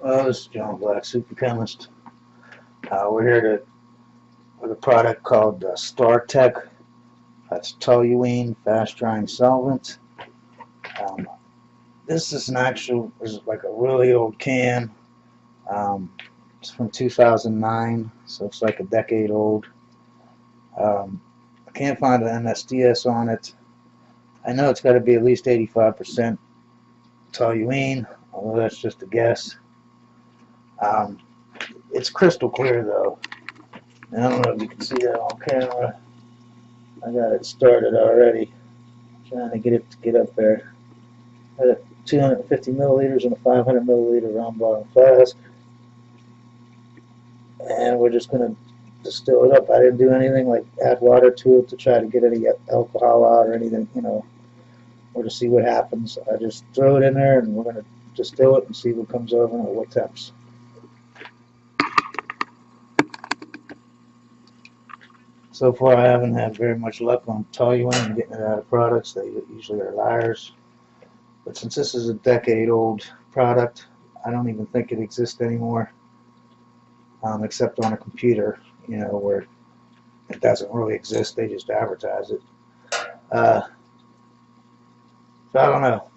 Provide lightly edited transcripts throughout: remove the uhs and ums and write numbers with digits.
This is John Black, Super Chemist. We're here with a product called STARTEX. That's toluene fast drying solvent. This is like a really old can. It's from 2009, so it's like a decade old. I can't find an NSDS on it. I know it's got to be at least 85% toluene, although that's just a guess. It's crystal clear though, and I don't know if you can see that on camera. I got it started already, trying to get it to get up there. I got 250 milliliters in a 500 milliliter round bottom flask, and we're just going to distill it up. I didn't do anything like add water to it to try to get any alcohol out or anything, or to see what happens. I just throw it in there and we're going to distill it and see what comes over and at what temps. So far I haven't had very much luck on toluene and getting it out of products. They usually are liars. But since this is a decade old product, I don't even think it exists anymore, except on a computer, where it doesn't really exist. They just advertise it. So I don't know.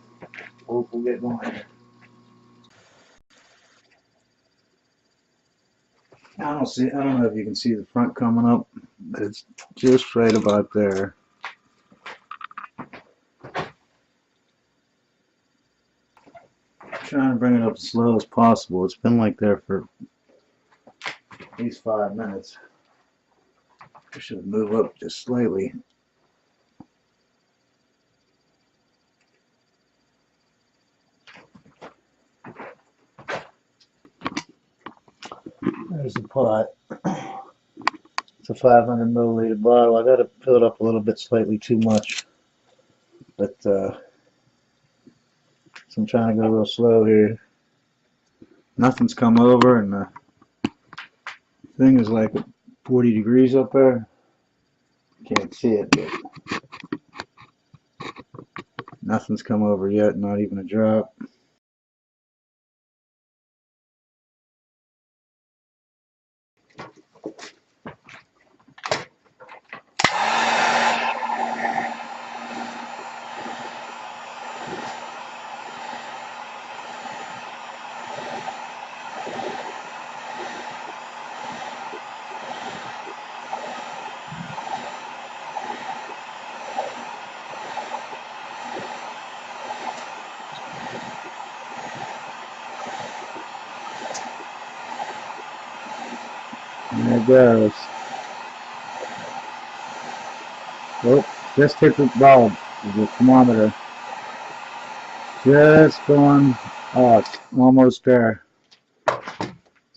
We'll get going. I don't know if you can see the front coming up, but it's just right about there. I'm trying to bring it up as slow as possible. It's been like there for at least 5 minutes. I should move up just slightly. There's the pot. It's a 500 milliliter bottle. I got to fill it up a little bit, slightly too much, but so I'm trying to go real slow here. Nothing's come over, and the thing is like 40 degrees up there. Can't see it, but nothing's come over yet, not even a drop. There it goes. Oh, just hit the bulb, the thermometer. Just going off, almost there.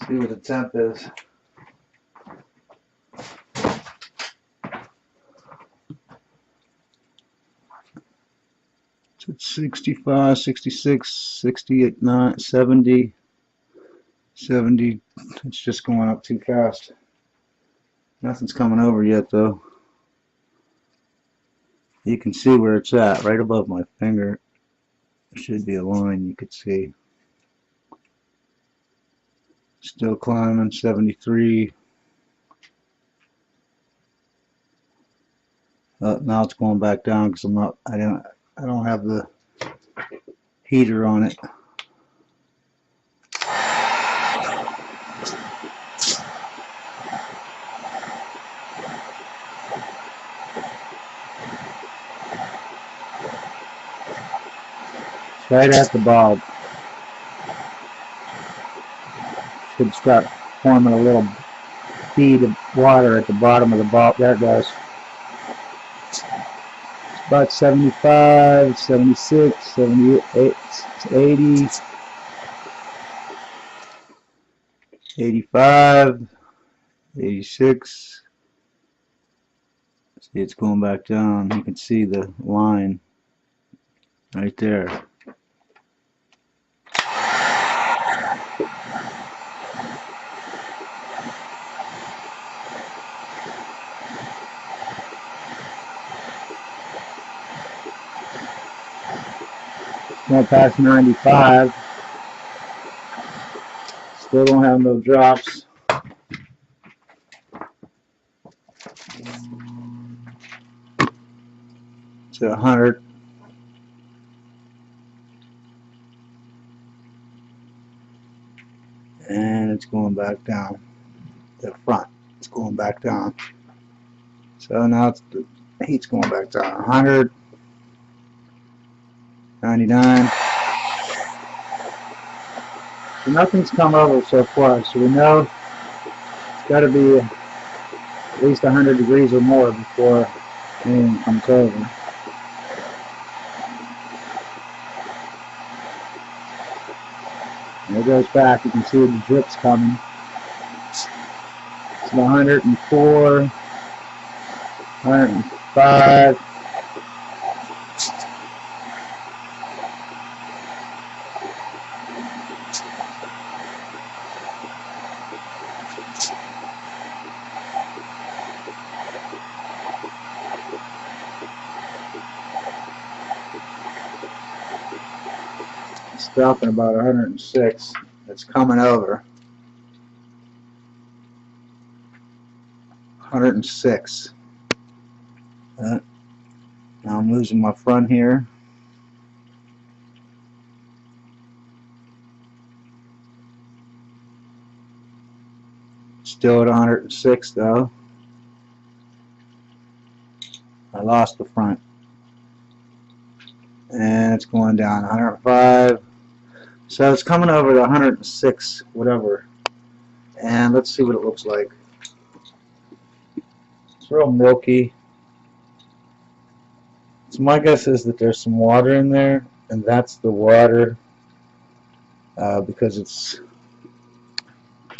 See what the temp is. So it's 65, 66, 68, 9, 70. 70, it's just going up too fast. Nothing's coming over yet though. You can see where it's at, right above my finger. There should be a line you could see. Still climbing, 73. Now it's going back down because I don't have the heater on it. Right at the bulb. Should start forming a little bead of water at the bottom of the bulb. There it goes. It's about 75, 76, 78, 80, 85, 86. See, it's going back down. You can see the line right there. Going past 95. Still don't have no drops. To 100. And it's going back down. The front, it's going back down. So now the heat's going back down. 100, 99. So nothing's come over so far. So we know it's got to be at least 100 degrees or more before anything comes over. And it goes back. You can see the drips coming. It's 104, 105. Stopping about 106. It's coming over. 106. Now I'm losing my front here. Still at 106 though. I lost the front. And it's going down 105. So it's coming over to 106, whatever. And let's see what it looks like. It's real milky. So my guess is that there's some water in there, and that's the water because it's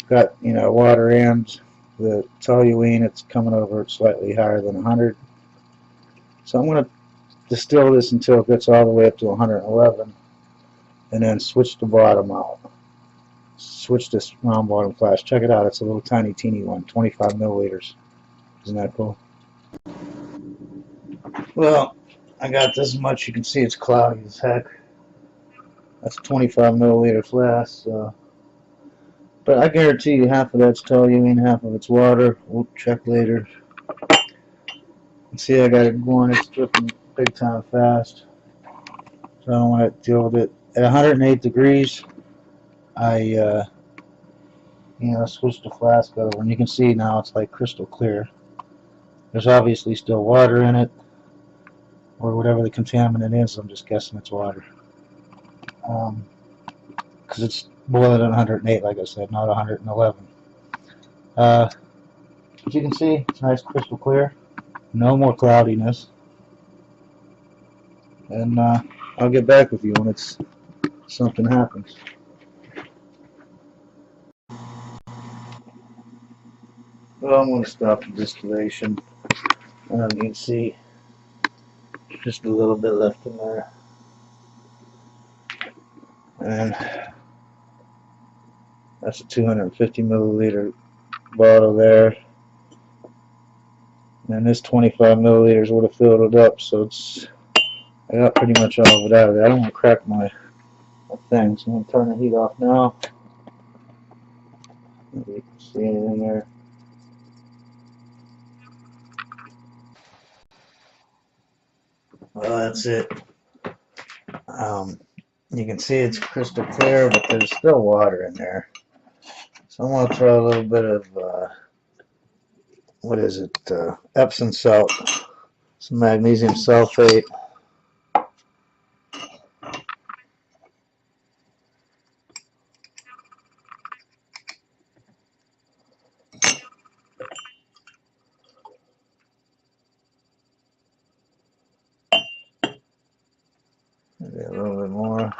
got, you know, water and the toluene. It's coming over slightly higher than 100. So I'm going to distill this until it gets all the way up to 111, and then switch the bottom out. Switch this round bottom flask. Check it out. It's a little tiny, teeny one, 25 milliliters. Isn't that cool? Well, I got this much. You can see it's cloudy as heck. That's a 25 milliliter flask. So. But I guarantee you half of that's toluene, half of it's water. We'll check later. See, I got it going. It's dripping big time fast. So I don't want to deal with it. At 108 degrees, I switched the flask over, and you can see now it's like crystal clear. There's obviously still water in it, or whatever the contaminant is. I'm just guessing it's water. Because it's boiling at 108, like I said, not 111. As you can see, it's nice crystal clear. No more cloudiness. And I'll get back with you when something happens. Well, I'm going to stop the distillation. You can see just a little bit left in there. And that's a 250 milliliter bottle there. And this 25 milliliters would have filled it up, so I got pretty much all of it out of there. I don't want to crack my thing, so I'm going to turn the heat off now. Maybe you can see anything there. Well, that's it. You can see it's crystal clear, but there's still water in there. So I'm going to throw a little bit of, what is it, Epsom salt, some magnesium sulfate. Maybe a little bit more.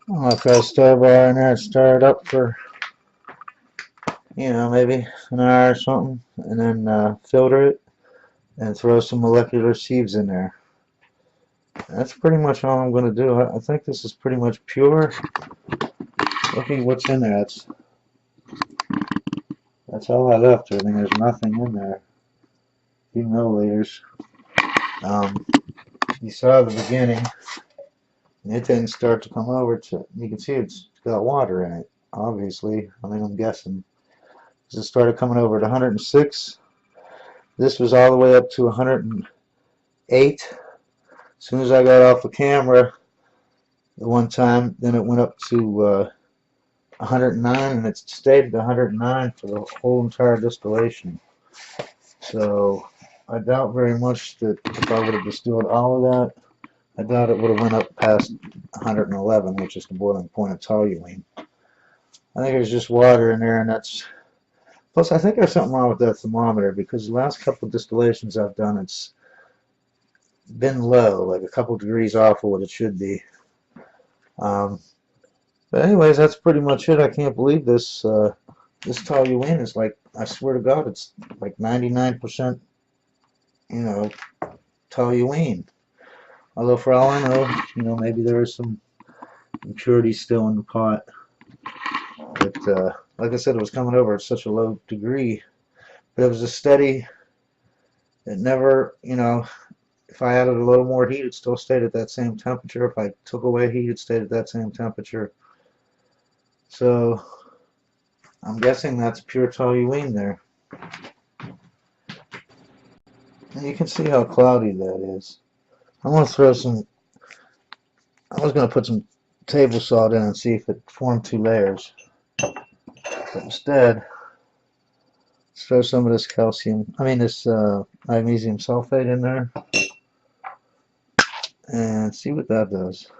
I'll throw a stir bar in there and stir it up for, maybe an hour or something, and then filter it and throw some molecular sieves in there. That's pretty much all I'm going to do. I think this is pretty much pure. Look at what's in there. That's all I left. I mean, there's nothing in there. A few milliliters. You saw the beginning, and it didn't start to come over to, you can see it's got water in it, obviously. I mean, I'm guessing. It started coming over at 106. This was all the way up to 108. As soon as I got off the camera the one time, then it went up to 109, and it stayed at 109 for the whole entire distillation. So I doubt very much that if I would have distilled all of that, I doubt it would have went up past 111, which is the boiling point of toluene. I think there's just water in there, and that's... Plus, I think there's something wrong with that thermometer, because the last couple of distillations I've done, it's been low, like a couple degrees off of what it should be. But anyways, that's pretty much it. I can't believe this. This toluene is like, I swear to God, it's like 99%, you know, toluene. Although for all I know, you know, maybe there is some impurity still in the pot. But like I said, it was coming over at such a low degree. But it was a steady, it never, you know, if I added a little more heat, it still stayed at that same temperature. If I took away heat, it stayed at that same temperature. So I'm guessing that's pure toluene there. And you can see how cloudy that is. I'm going to throw some, I was going to put some table salt in and see if it formed two layers. But instead, let's throw some of this magnesium sulfate in there and see what that does.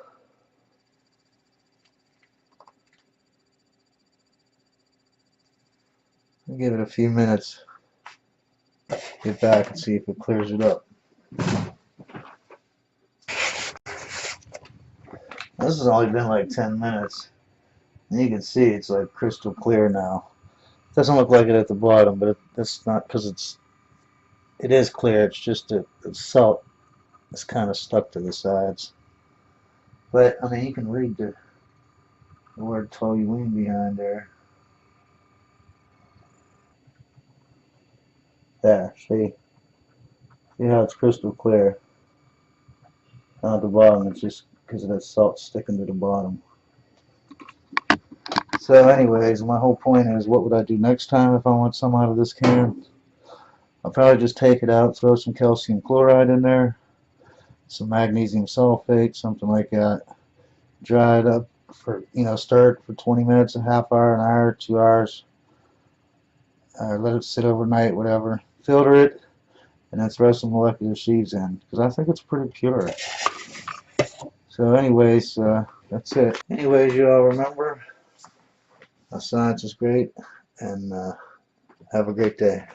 I'll give it a few minutes, get back and see if it clears it up. This has only been like 10 minutes. And you can see it's like crystal clear now. It doesn't look like it at the bottom, but that's not because it is clear. It's just that the salt is kind of stuck to the sides. But I mean, you can read the word toluene behind there. There, see how it's crystal clear. Down at the bottom, it's just because of that salt sticking to the bottom. So anyways, my whole point is, what would I do next time if I want some out of this can? I'll probably just take it out, throw some calcium chloride in there, some magnesium sulfate, something like that. Dry it up for, stir it for 20 minutes, a half hour, an hour, 2 hours. Let it sit overnight, whatever. Filter it, and then throw some molecular sieves in, because I think it's pretty pure. So anyways, that's it. Anyways, you all remember, science is great, and have a great day.